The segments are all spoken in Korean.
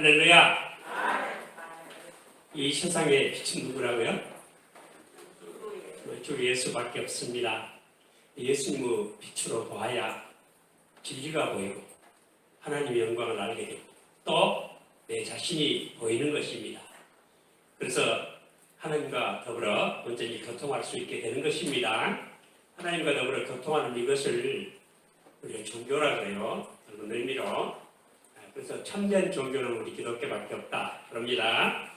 할렐루야. 이 세상의 빛은 누구라고요? 주 예수밖에 없습니다. 예수님의 빛으로 보아야 진리가 보이고 하나님의 영광을 알게 되고 또 내 자신이 보이는 것입니다. 그래서 하나님과 더불어 온전히 교통할 수 있게 되는 것입니다. 하나님과 더불어 교통하는 이것을 우리가 종교라고 해요. 넓은 의미로. 그래서 참된 종교는 우리 기독교밖에 없다 그럽니다.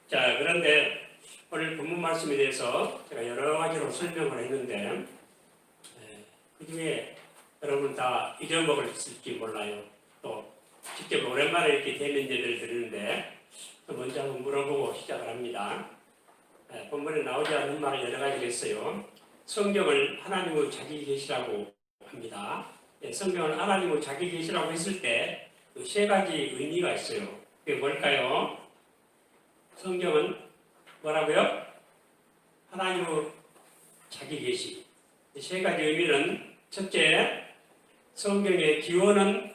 자, 그런데 오늘 본문 말씀에 대해서 제가 여러 가지로 설명을 했는데 그 중에 여러분 다 잊어먹을지 몰라요. 또 직접 오랜만에 이렇게 대면 예배를 드리는데 먼저 한번 물어보고 시작을 합니다. 본문에 나오지 않는 말을 여러 가지가 있어요. 성경을 하나님의 자기 계시라고 합니다. 성경을 하나님의 자기 계시라고 했을 때 그 세 가지 의미가 있어요. 그게 뭘까요? 성경은 뭐라고요? 하나님의 자기 계시. 세 가지 의미는 첫째, 성경의 기원은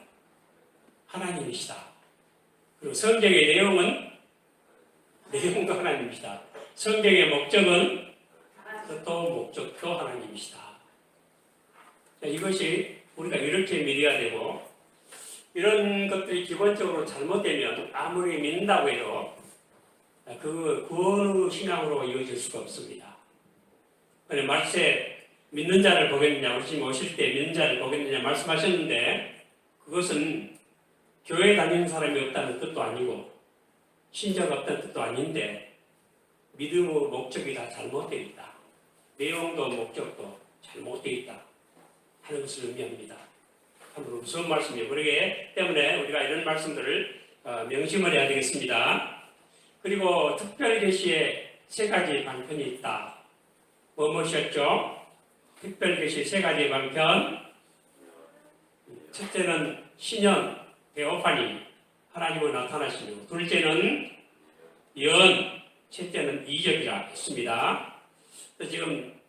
하나님이시다. 그리고 성경의 내용은 내용도 하나님이시다. 성경의 목적은 그것도 목적도 하나님이시다. 이것이 우리가 이렇게 믿어야 되고, 이런 것들이 기본적으로 잘못되면 아무리 믿는다고 해도 그 구원의 신앙으로 이어질 수가 없습니다. 그런데 말세 믿는 자를 보겠느냐, 우리 지금 오실 때 믿는 자를 보겠느냐 말씀하셨는데, 그것은 교회 다니는 사람이 없다는 뜻도 아니고 신자가 없다는 뜻도 아닌데 믿음의 목적이 다 잘못되어 있다. 내용도 목적도 잘못되어 있다 하는 것을 의미합니다. 참 무서운 말씀이에요. 그러기 때문에 우리가 이런 말씀들을 명심을 해야 되겠습니다. 그리고 특별계시에 세 가지 방편이 있다. 무엇이었죠? 특별계시 세 가지 방편. 첫째는 신현, 데오파니, 하나님을 나타나시고, 둘째는 연, 셋째는 이적이라 했습니다. 그래서 지금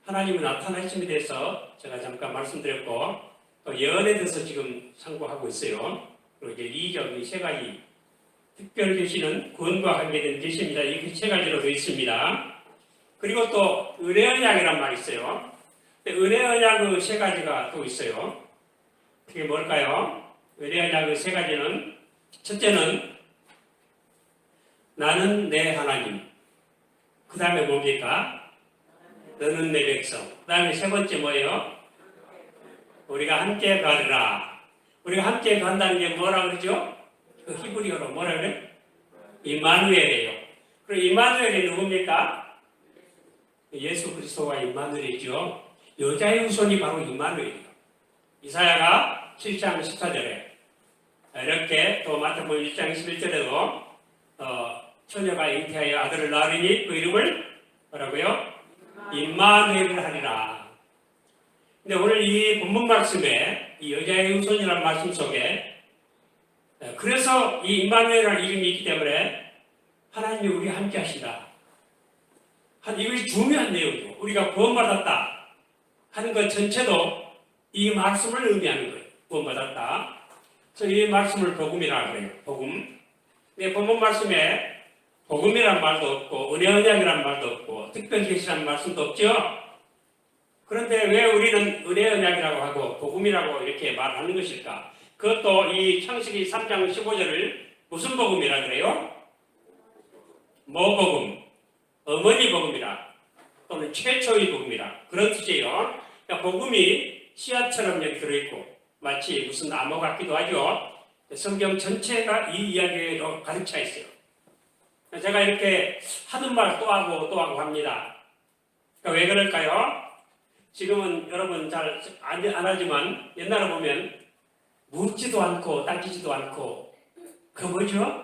하나님의 나타나심에 대해서 제가 잠깐 말씀드렸고, 또 연에 대해서 지금 상고하고 있어요. 그리고 이제 이적, 이 세 가지 특별 계시는 구원과 관계된 계시입니다. 이 세 가지로 되어 있습니다. 그리고 또 은혜 언약이란 말이 있어요. 은혜 언약의 세 가지가 또 있어요. 그게 뭘까요? 은혜 언약의 세 가지는, 첫째는 나는 내 하나님, 그 다음에 뭡니까? 너는 내 백성. 그 다음에 세 번째 뭐예요? 우리가 함께 가리라. 우리가 함께 간다는 게 뭐라 그러죠? 그 히브리어로 뭐라 그래? 임마누엘이에요. 그리고 임마누엘이 누굽니까? 예수 그리스도가 임마누엘이죠. 여자의 후손이 바로 임마누엘이에요. 이사야가 7장 14절에 이렇게, 또 마태복음 1장 11절에도 처녀가 잉태하여 아들을 낳으리니 그 이름을 뭐라고요? 임마누엘을 하리라. 근데 오늘 이 본문 말씀에 이 여자의 후손이라는 말씀 속에, 그래서 이 임마누엘이라는 이름이 있기 때문에 하나님이 우리와 함께 하시다. 이것이 중요한 내용이고, 우리가 구원받았다 하는 것 전체도 이 말씀을 의미하는 거예요. 구원받았다. 그래서 이 말씀을 복음이라고 그래요. 복음. 근데 본문 말씀에 복음이란 말도 없고 은혜 언약이란 말도 없고 특별계시란 말씀도 없죠. 그런데 왜 우리는 은혜 언약이라고 하고 복음이라고 이렇게 말하는 것일까? 그것도 이 창세기 3장 15절을 무슨 복음이라 그래요? 모복음, 어머니 복음이라, 또는 최초의 복음이라, 그런 뜻이에요. 그러니까 복음이 씨앗처럼 여기 들어있고 마치 무슨 나무 같기도 하죠. 성경 전체가 이 이야기로 가득 차 있어요. 제가 이렇게 하는 말 또 하고 또 하고 합니다. 그러니까 왜 그럴까요? 지금은 여러분 잘 안 하지만 옛날에 보면 묻지도 않고 따지지도 않고, 그 뭐죠?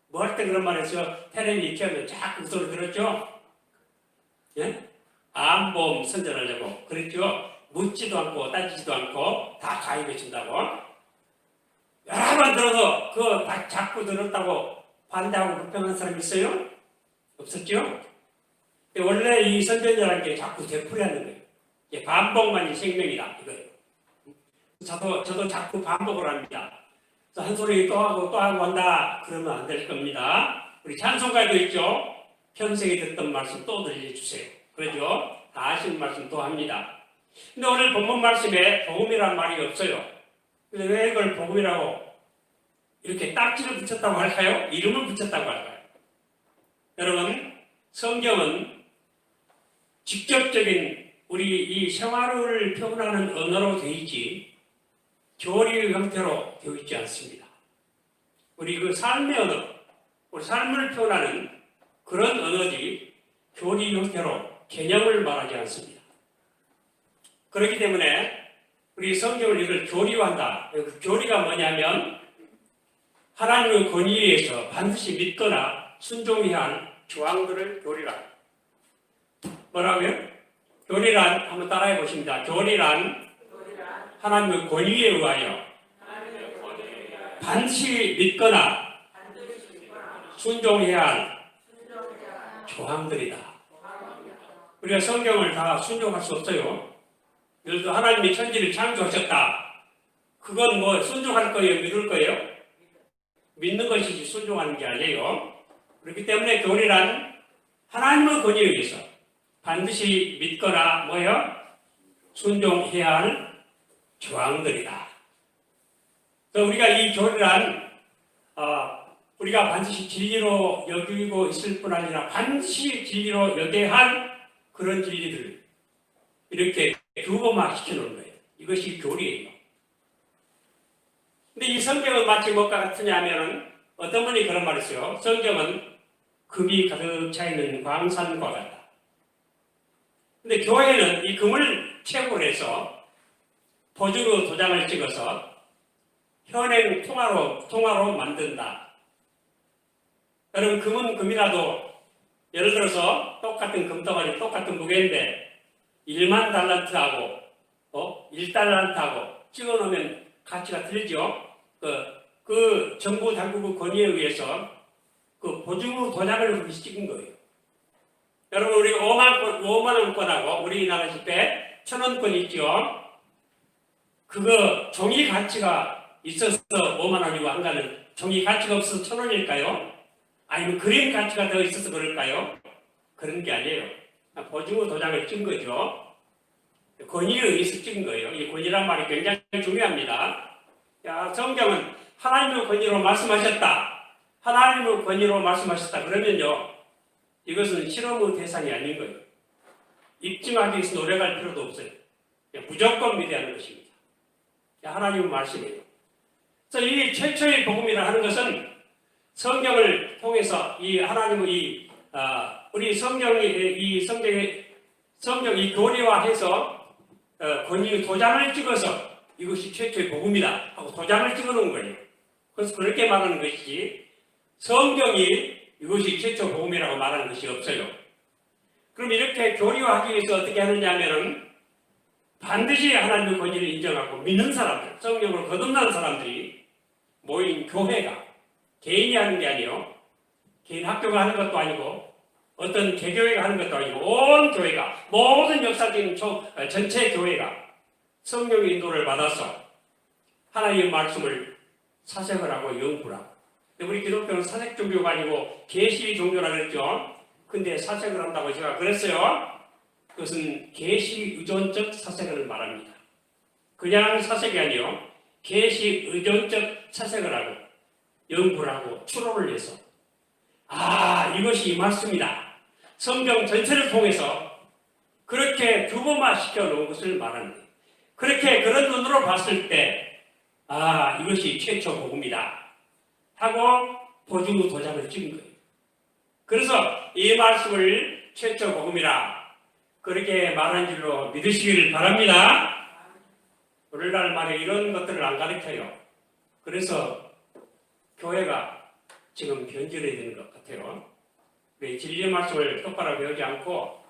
뭐 할 때 그런 말 했어요? 테레비 이렇게 하면 자꾸 그 소리 들었죠? 예? 암보험 선전하려고 그랬죠? 묻지도 않고 따지지도 않고 다 가입해 준다고. 여러 번 들어도 그거 다 자꾸 들었다고 반대하고 불평하는 사람 있어요? 없었죠? 원래 이 선전이라는 게 자꾸 되풀이하는 거예요. 반복만이 생명이다 이거예요. 저도 자꾸 반복을 합니다. 한 소리 또 하고 한다. 그러면 안 될 겁니다. 우리 찬송가에도 있죠. 평생에 듣던 말씀 또 들려주세요. 그러죠? 다 아시는 말씀 또 합니다. 근데 오늘 본문 말씀에 복음이라는 말이 없어요. 근데 왜 이걸 복음이라고 이렇게 딱지를 붙였다고 할까요? 이름을 붙였다고 할까요? 여러분, 성경은 직접적인 우리 이 생활을 표현하는 언어로 되어 있지 교리 형태로 되어 있지 않습니다. 우리 그 삶의 언어, 우리 삶을 표현하는 그런 언어지 교리 형태로 개념을 말하지 않습니다. 그렇기 때문에 우리 성경을 이걸 교리화한다. 그 교리가 뭐냐면 하나님의 권위에 의해서 반드시 믿거나 순종해야 할 조항들을 교리라. 뭐라고요? 교리란 한번 따라해 보십니다. 교리란 하나님의 권위에 의하여 반드시 믿거나 순종해야 할 조항들이다. 우리가 성경을 다 순종할 수 없어요. 예를 들어 하나님이 천지를 창조하셨다. 그건 뭐 순종할 거예요? 믿을 거예요? 믿는 것이지 순종하는 게 아니에요. 그렇기 때문에 교리란 하나님의 권위에 의해서 반드시 믿거나 뭐요? 순종해야 할 조항들이다. 그래서 우리가 이 교리란 우리가 반드시 진리로 여기고 있을 뿐 아니라 반드시 진리로 여겨야 할 그런 진리들을 이렇게 규범화 시켜놓은 거예요. 이것이 교리예요. 근데 이 성경은 마치 뭐가 같으냐 하면은 어떤 분이 그런 말을 했어요. 성경은 금이 가득 차 있는 광산과 같다. 근데 교회는 이 금을 채굴 해서 보증으로 도장을 찍어서 현행 통화로 만든다. 여러분, 금은 금이라도 예를 들어서 똑같은 금덩어리, 똑같은 무게인데 1만 달란트하고 1달란트하고 찍어놓으면 가치가 틀리죠. 그 정부 당국의 권위에 의해서 그 보증으로 도장을 그렇게 찍은 거예요. 여러분, 우리 5만 원권하고 우리나라 집에 1,000원권 있죠. 그거 종이 가치가 있어서 5만 원이고 한가는 종이 가치가 없어서 1,000원일까요? 아니면 그림 가치가 더 있어서 그럴까요? 그런 게 아니에요. 보증으로 도장을 찍은 거죠. 권위에 의해서 찍은 거예요. 이 권위란 말이 굉장히 중요합니다. 성경은 하나님의 권위로 말씀하셨다. 하나님의 권위로 말씀하셨다. 그러면요, 이것은 실험의 대상이 아닌 거예요. 입증하기 위해서 노력할 필요도 없어요. 무조건 믿어야 하는 것입니다. 하나님의 말씀이에요. 그래서 이 최초의 복음이라 하는 것은 성경을 통해서 이 하나님의 우리 성경이 교리화해서 권위 도장을 찍어서 이것이 최초의 복음이다 하고 도장을 찍어놓은 거예요. 그래서 그렇게 말하는 것이지 성경이 이것이 최초 복음이라고 말하는 것이 없어요. 그럼 이렇게 교리화하기 위해서 어떻게 하느냐 하면은 반드시 하나님의 권위를 인정하고 믿는 사람들, 성경으로 거듭난 사람들이 모인 교회가 개인이 하는 게 아니에요. 개인 학교가 하는 것도 아니고 어떤 개교회가 하는 것도 아니고 온 교회가 모든 역사적인 전체 교회가 성령의 인도를 받아서 하나님의 말씀을 사색을 하고 연구를 하고 우리 기독교는 사색 종교가 아니고 계시 종교라 그랬죠. 근데 사색을 한다고 제가 그랬어요. 그것은 계시 의존적 사색을 말합니다. 그냥 사색이 아니요. 계시 의존적 사색을 하고 연구를 하고 추론을 해서 이것이 이 말씀이다. 성경 전체를 통해서 그렇게 규범화시켜 놓은 것을 말하는 거예요. 그렇게 그런 눈으로 봤을 때 이것이 최초 복음이다 하고 보증의 도장을 찍은 거예요. 그래서 이 말씀을 최초 복음이라 그렇게 말한 줄로 믿으시기를 바랍니다. 오늘날 말에 이런 것들을 안 가르쳐요. 그래서 교회가 지금 변질해야 되는 것 같아요. 왜 진리의 말씀을 똑바로 배우지 않고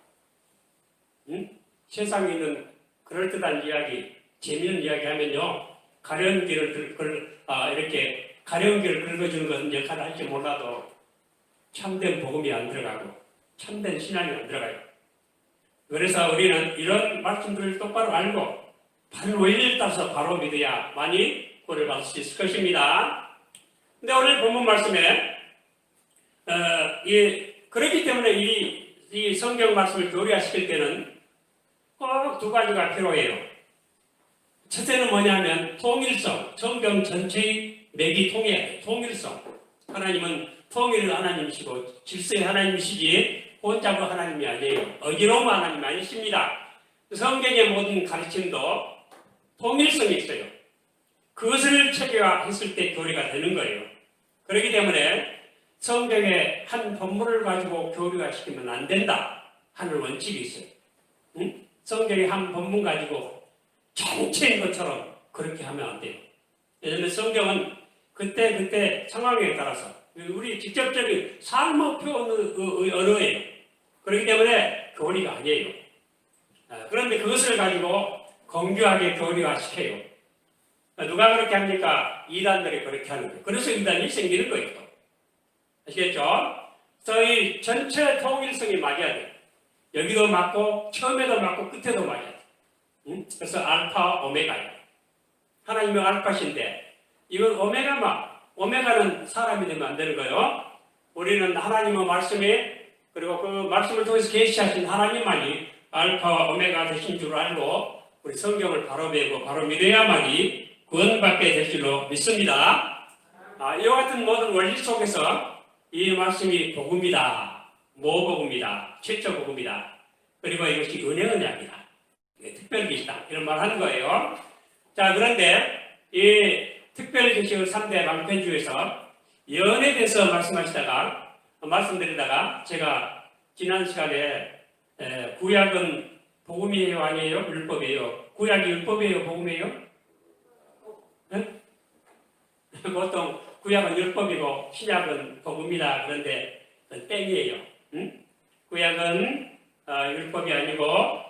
세상에 있는 그럴듯한 이야기, 재미있는 이야기 하면요. 가려운 길을 이렇게 가려운 길을 긁어주는 것은 역할을 할지 몰라도 참된 복음이 안 들어가고 참된 신앙이 안 들어가요. 그래서 우리는 이런 말씀들을 똑바로 알고 바로 원리를 따라서 바로 믿어야 많이 구원을 받을 수 있을 것입니다. 근데 오늘 본문 말씀에 그렇기 때문에 이 성경 말씀을 교리화시킬 때는 꼭 두 가지가 필요해요. 첫째는 뭐냐면 통일성, 성경 전체의 맥이 통해야 돼요. 통일성. 하나님은 통일 하나님이시고 질서의 하나님이시지 혼자고 하나님이 아니에요. 어지러움 하나님이 아니십니다. 성경의 모든 가르침도 통일성이 있어요. 그것을 체계화했을 때 교리가 되는 거예요. 그렇기 때문에 성경의 한 본문을 가지고 교리화시키면 안 된다 하는 원칙이 있어요. 응? 성경의 한 본문 가지고 전체인 것처럼 그렇게 하면 안 돼요. 왜냐하면 성경은 그때 상황에 따라서 우리 직접적인 삶의 표현의 언어예요. 그렇기 때문에 교리가 아니에요. 그런데 그것을 가지고 정교하게 교리화시켜요. 누가 그렇게 합니까? 이단들이 그렇게 하는 거예요. 그래서 이단이 생기는 거예요. 아시겠죠? 저희 전체 통일성이 맞아야 돼요. 여기도 맞고 처음에도 맞고 끝에도 맞아야 돼요. 응? 그래서 알파 오메가예요. 하나님은 알파신데 이건 오메가는 사람이 되면 안 되는 거예요. 우리는 하나님의 말씀에 그리고 그 말씀을 통해서 계시하신 하나님만이 알파 오메가 되신 줄 알고 우리 성경을 바로 배우고 바로 믿어야만이 구원받게 될 줄로 믿습니다. 이와 같은 모든 원리 속에서 이 말씀이 복음이다. 모복음이다. 최초 복음이다. 그리고 이것이 은혜 언약이다. 특별계시다. 이런 말 하는 거예요. 자, 그런데 이 특별계시의 3대 방편주에서 예언에 대해서 말씀드리다가 제가 지난 시간에 구약은 복음이에요? 아니에요? 율법이에요? 구약이 율법이에요? 복음이에요? 네? 보통 구약은 율법이고 신약은 복음이다. 그런데 땡이에요. 응? 구약은 율법이 아니고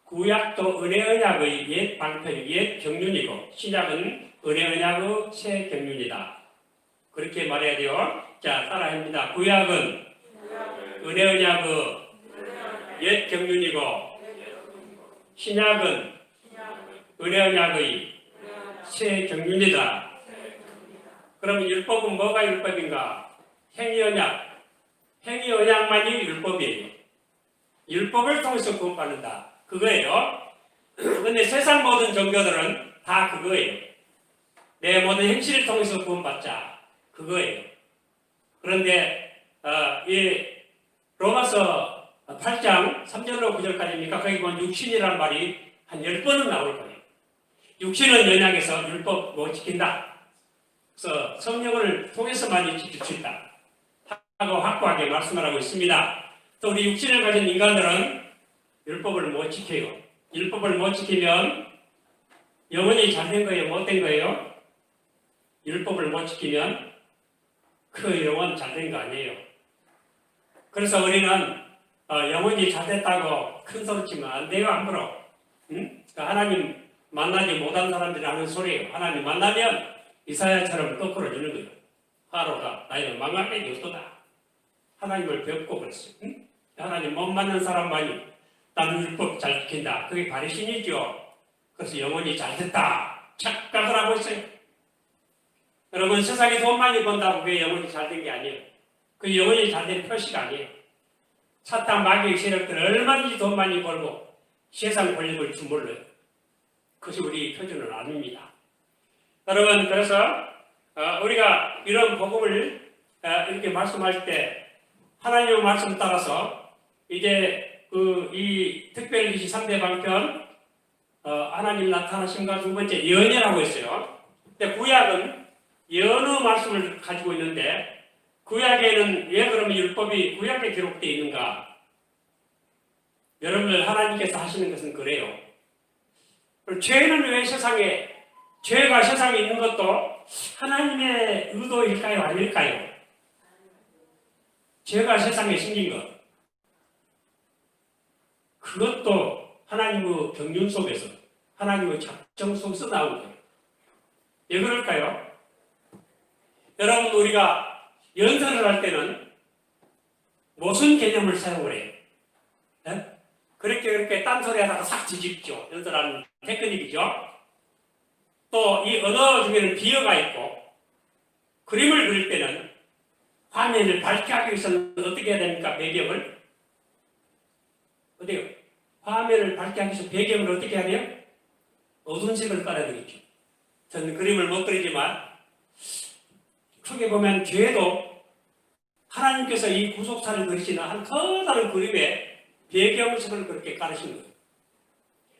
구약도 은혜 언약의 옛 방편, 옛 경륜이고 신약은 은혜 언약의 새 경륜이다. 그렇게 말해야 돼요. 자, 따라합니다. 구약은 은혜 언약의 옛 경륜이고 신약은 은혜 언약의 새 경륜이다. 그럼 율법은 뭐가 율법인가? 행위 언약. 행위 언약만이 율법이에요. 율법을 통해서 구원받는다. 그거예요. 그런데 세상 모든 종교들은 다 그거예요. 내 모든 행실을 통해서 구원받자. 그거예요. 그런데 이 로마서 8장 3절로 9절까지입니까? 거기 보면 육신이라는 말이 한 10번은 나올 거예요. 육신은 연약해서 율법 못 지킨다. 그래서 성령을 통해서만 지킬 수 있다. 하고 확고하게 말씀을 하고 있습니다. 또 우리 육신을 가진 인간들은 율법을 못 지켜요. 율법을 못 지키면 영혼이 잘된 거예요? 못된 거예요? 율법을 못 지키면 그 영혼 잘된 거 아니에요. 그래서 우리는 영혼이 잘됐다고 큰 소리 치면 안 돼요. 함부로. 응? 하나님 만나지 못한 사람들이 하는 소리예요. 하나님 만나면 이사야처럼 거꾸로 주는 거예요. 파로가 나이는 망하게 되었도다. 하나님을 배웠고 그랬어요. 응? 하나님 못 만난 사람만이 나는 율법 잘 지킨다. 그게 바리신이죠. 그래서 영혼이 잘됐다. 착각을 하고 있어요. 여러분 세상에 돈 많이 번다고 그게 영혼이 잘된 게 아니에요. 그 영혼이 잘된 표시가 아니에요. 사탄 마귀의 세력들은 얼마든지 돈 많이 벌고 세상 권력을 주물러요. 그것이 우리 표준은 아닙니다. 여러분 그래서 우리가 이런 복음을 이렇게 말씀할 때 하나님의 말씀 따라서 이제 이 특별계시 3대 방편 하나님 나타나심과 두 번째 예언이라고 했어요. 근데 구약은 예언의 말씀을 가지고 있는데 구약에는 왜 그러면 율법이 구약에 기록되어 있는가? 여러분들 하나님께서 하시는 것은 그래요. 죄는 왜 죄가 세상에 있는 것도 하나님의 의도일까요? 아닐까요? 죄가 세상에 생긴 것. 그것도 하나님의 경륜 속에서, 하나님의 작정 속에서 나온 거예요. 왜 그럴까요? 여러분, 우리가 연설을 할 때는 무슨 개념을 사용을 해요? 네? 그렇게 딴소리 하다가 싹 뒤집죠. 연설하는 테크닉이죠. 또 이 언어 중에는 비어가 있고 그림을 그릴 때는 화면을 밝게 하기 위해서는 어떻게 해야 됩니까? 배경을 어때요? 화면을 밝게 하기 위해서 배경을 어떻게 해야 돼요? 어두운 색을 깔아야 되겠죠. 저는 그림을 못 그리지만 크게 보면 죄도 하나님께서 이 구속사를 그리시는 한 커다란 그림에 배경색을 그렇게 깔으신 거예요.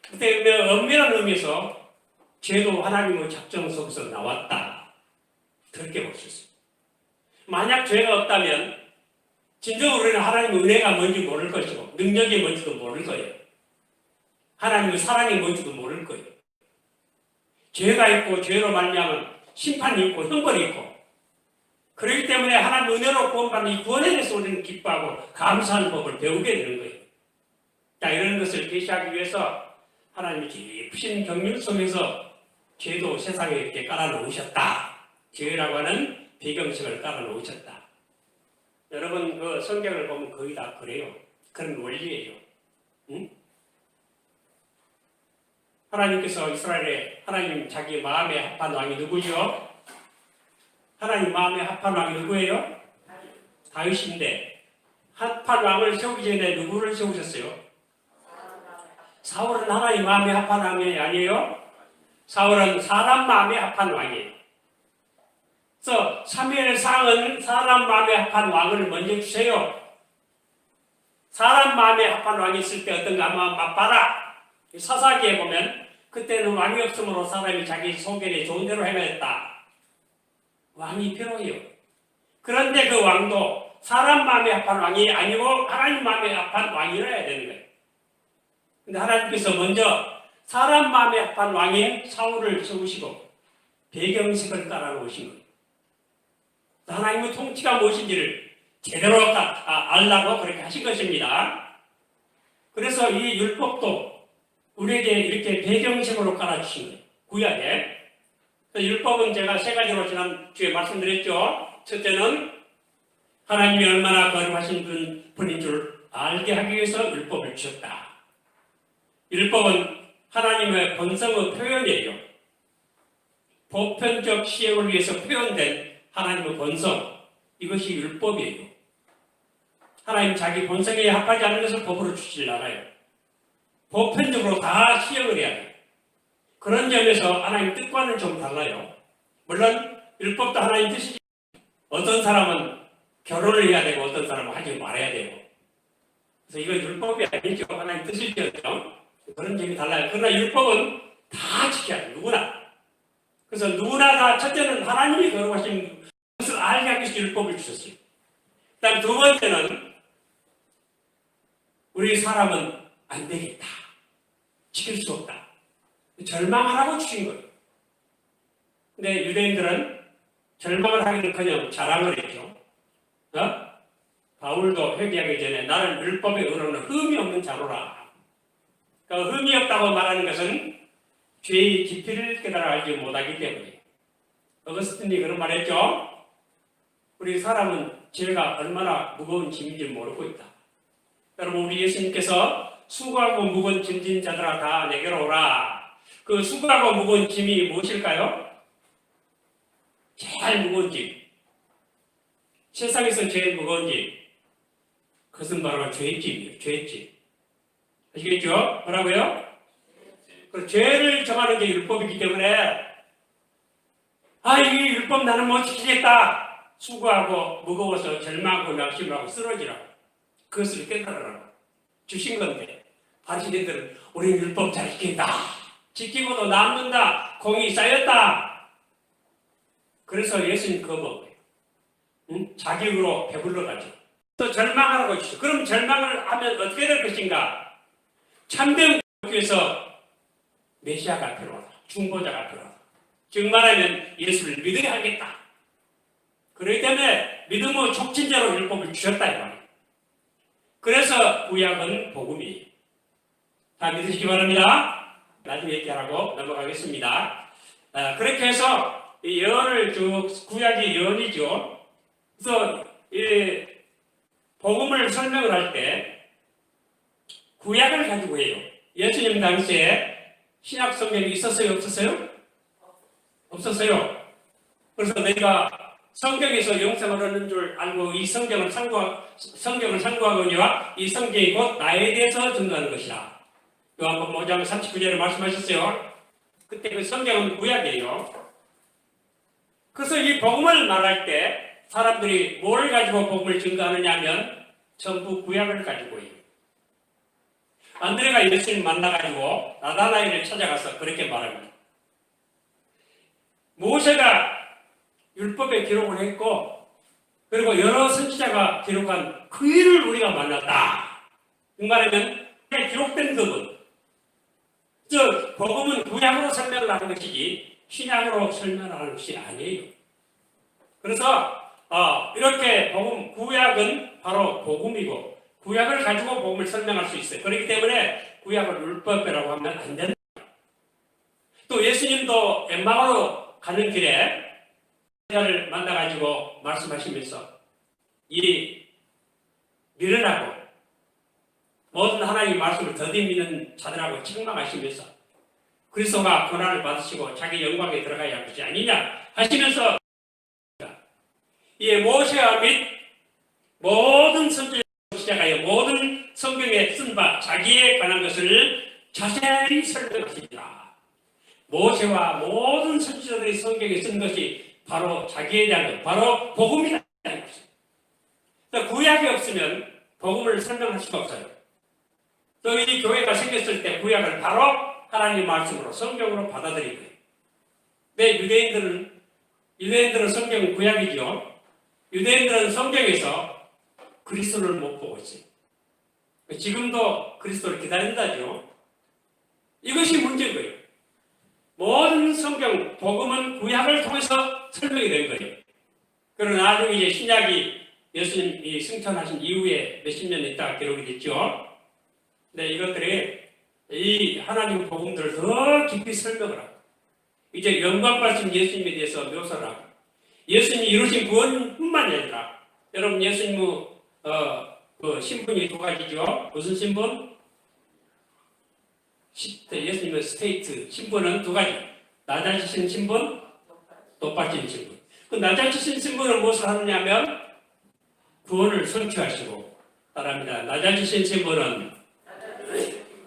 그때 엄밀한 의미에서 죄도 하나님의 작정 속에서 나왔다. 그렇게 볼 수 있어요. 만약 죄가 없다면 진정으로 우리는 하나님의 은혜가 뭔지 모를 것이고 능력이 뭔지도 모를 거예요. 하나님의 사랑이 뭔지도 모를 거예요. 죄가 있고 죄로 말미암은 심판이 있고 형벌이 있고 그렇기 때문에 하나님 은혜로 구원받는 이 구원에 대해서 우리는 기뻐하고 감사하는 법을 배우게 되는 거예요. 자, 이런 것을 계시하기 위해서 하나님이 깊으신 경륜 속에서 죄도 세상에 이렇게 깔아놓으셨다. 죄라고 하는 배경색을 깔아놓으셨다. 여러분 그 성경을 보면 거의 다 그래요. 그런 원리예요. 응? 하나님께서 이스라엘에 하나님 자기 마음에 합한 왕이 누구죠? 하나님 마음에 합한 왕이 누구예요? 다윗인데 합한 왕을 세우기 전에 누구를 세우셨어요? 사울은 하나님 마음에 합한 왕이 아니에요? 사울은 사람 마음에 합한 왕이에요. 그래서 사무엘상은 사람 마음에 합한 왕을 먼저 주세요. 사람 마음에 합한 왕이 있을 때 어떤가 한번 맛봐라. 사사기에 보면 그때는 왕이 없으므로 사람이 자기 소견에 좋은 대로 행하였다. 왕이 필요해요. 그런데 그 왕도 사람 마음에 합한 왕이 아니고 하나님 마음에 합한 왕이라 해야 되는 거예요. 근데 하나님께서 먼저 사람 마음에 합한 왕인 사울을 세우시고 배경색을 깔아놓으신 거예요. 하나님의 통치가 무엇인지를 제대로 알라고 그렇게 하신 것입니다. 그래서 이 율법도 우리에게 이렇게 배경색으로 깔아주신 거예요. 구약에. 율법은 제가 세 가지로 지난주에 말씀드렸죠. 첫째는 하나님이 얼마나 거룩하신 분인 줄 알게 하기 위해서 율법을 주셨다. 율법은 하나님의 본성의 표현이에요. 보편적 시행을 위해서 표현된 하나님의 본성, 이것이 율법이에요. 하나님 자기 본성에 합하지 않는 것을 법으로 주시질 않아요. 보편적으로 다 시행을 해야 돼요. 그런 점에서 하나님 뜻과는 좀 달라요. 물론 율법도 하나님 뜻이지 어떤 사람은 결혼을 해야 되고 어떤 사람은 하지 말아야 되고 그래서 이건 율법이 아니죠. 하나님 뜻이죠. 그런 점이 달라요. 그러나 율법은 다 지켜야 돼요. 누구나. 그래서 누구나 다 첫째는 하나님이 거룩하신 것을 알게 하기 위해서 율법을 주셨어요. 그 다음 두 번째는 우리 사람은 안 되겠다. 지킬 수 없다. 절망하라고 주신 거예요. 근데 유대인들은 절망을 하기는커녕 자랑을 했죠. 바울도 회개하기 전에 나는 율법의 의로는 흠이 없는 자로라. 그러니까 흠이 없다고 말하는 것은 죄의 깊이를 깨달아 알지 못하기 때문에. 어거스틴이 그런 말 했죠. 우리 사람은 죄가 얼마나 무거운 짐인지 모르고 있다. 여러분 우리 예수님께서 수고하고 무거운 짐진 자들아 다 내게로 오라. 그 수고하고 무거운 짐이 무엇일까요? 제일 무거운 짐. 세상에서 제일 무거운 짐. 그것은 바로 죄짐이에요. 죄짐. 아시겠죠? 뭐라고요? 그 죄를 정하는 게 율법이기 때문에 이 율법 나는 못 지키겠다. 수고하고 무거워서 절망하고 낙심하고 쓰러지라고. 그것을 깨달으라고 주신 건데 바리새인들은 우리는 율법 잘 지킨다. 지키고도 남는다. 공이 쌓였다. 그래서 예수님 그거 먹어요. 자기 의로 배불러 가죠. 또 절망하라고 주죠. 그럼 절망을 하면 어떻게 될 것인가? 참된 교회에서 메시아가 필요하다. 중보자가 필요하다. 즉 말하면 예수를 믿어야 하겠다. 그렇기 때문에 믿음의 촉진자로 율법을 주셨다 이 말이에요. 그래서 구약은 복음이에요. 다 믿으시기 바랍니다. 나중에 얘기하라고 넘어가겠습니다. 그렇게 해서 이 예언을 쭉 구약이 예언이죠. 그래서 이 복음을 설명을 할 때 구약을 가지고 해요. 예수님 당시에 신약 성경이 있었어요? 없었어요? 없었어요. 그래서 내가 성경에서 영생을 얻는 줄 알고 이 성경을 상고하거니와 이 성경이 곧 나에 대해서 증거하는 것이라. 요한복음 5장 39절에 말씀하셨어요. 그때 그 성경은 구약이에요. 그래서 이 복음을 말할 때 사람들이 뭘 가지고 복음을 증거하느냐 하면 전부 구약을 가지고요. 안드레가 예수님 만나가지고 나다나엘을 찾아가서 그렇게 말합니다. 모세가 율법에 기록을 했고 그리고 여러 선지자가 기록한 그 일을 우리가 만났다. 그 말하면 기록된 그분. 즉 복음은 구약으로 설명을 하는 것이지 신약으로 설명하는 것이 아니에요. 그래서 이렇게 복음, 구약은 바로 복음이고 구약을 가지고 복음을 설명할 수 있어요. 그렇기 때문에 구약을 율법이라고 하면 안 된다. 또 예수님도 엠마오로 가는 길에 를 만나가지고 말씀하시면서 이 미련하고 모든 하나님의 말씀을 더디 믿는 자들하고 책망하시면서 그리스도가 고난을 받으시고 자기 영광에 들어가야 할 것이 아니냐 하시면서 이 모세와 및 모든 선지자를 시작하여 모든 성경에 쓴 바 자기에 관한 것을 자세히 설명하십니다. 모세와 모든 선지자들이 성경에 쓴 것이 바로 자기에 대한 것, 바로 복음이라는 것입니다. 구약이 없으면 복음을 설명할 수가 없어요. 또 이 교회가 생겼을 때 구약을 바로 하나님의 말씀으로 성경으로 받아들인 거예요. 근데 유대인들은 성경은 구약이죠. 유대인들은 성경에서 그리스도를 못 보고 있어요. 지금도 그리스도를 기다린다죠. 이것이 문제인 거예요. 모든 성경, 복음은 구약을 통해서 설명이 된 거예요. 그러나 나중에 이제 신약이 예수님이 승천하신 이후에 몇십 년 있다가 기록이 됐죠. 근데 이것들이 이 하나님 복음들을 더 깊이 설명을 하고 이제 영광 받으신 예수님에 대해서 묘사를 하고 예수님이 이루신 구원뿐만이 아니라 여러분 예수님 그 신분이 두 가지죠. 무슨 신분? 예수님의 스테이트 신분은 두 가지. 낮아지신 신분, 높아진 신분. 그 낮아지신 신분은 무엇을 하느냐면 구원을 성취하시고 따라합니다. 낮아지신 신분은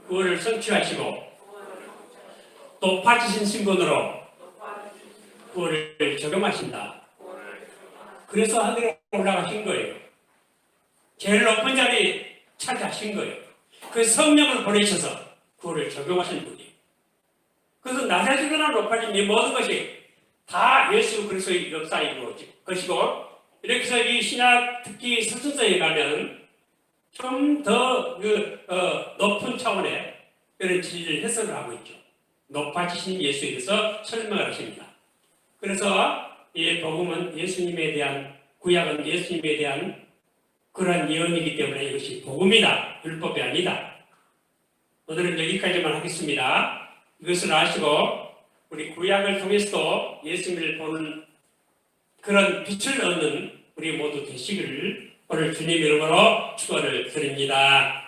구원을 성취하시고 높아지신 신분으로 구원을 적용하신다. 그래서 하늘에 올라가신 거예요. 제일 높은 자리 차지하신 거예요. 그 성령을 보내셔서 구원을 적용하신 분이에요. 그래서 낮아지거나 높아진 이 모든 것이 다 예수 그리스도의 역사인 것이고 이렇게 해서 이 신약 특히 서신서에 가면 좀 더 높은 차원의 그런 진리를 해석을 하고 있죠. 높아지신 예수에 대해서 설명을 하십니다. 그래서 이 복음은 예수님에 대한 구약은 예수님에 대한 그러한 예언이기 때문에 이것이 복음이다. 율법이 아니다. 오늘은 여기까지만 하겠습니다. 이것을 아시고 우리 구약을 통해서도 예수님을 보는 그런 빛을 얻는 우리 모두 되시기를 오늘 주님 이름으로 축원을 드립니다.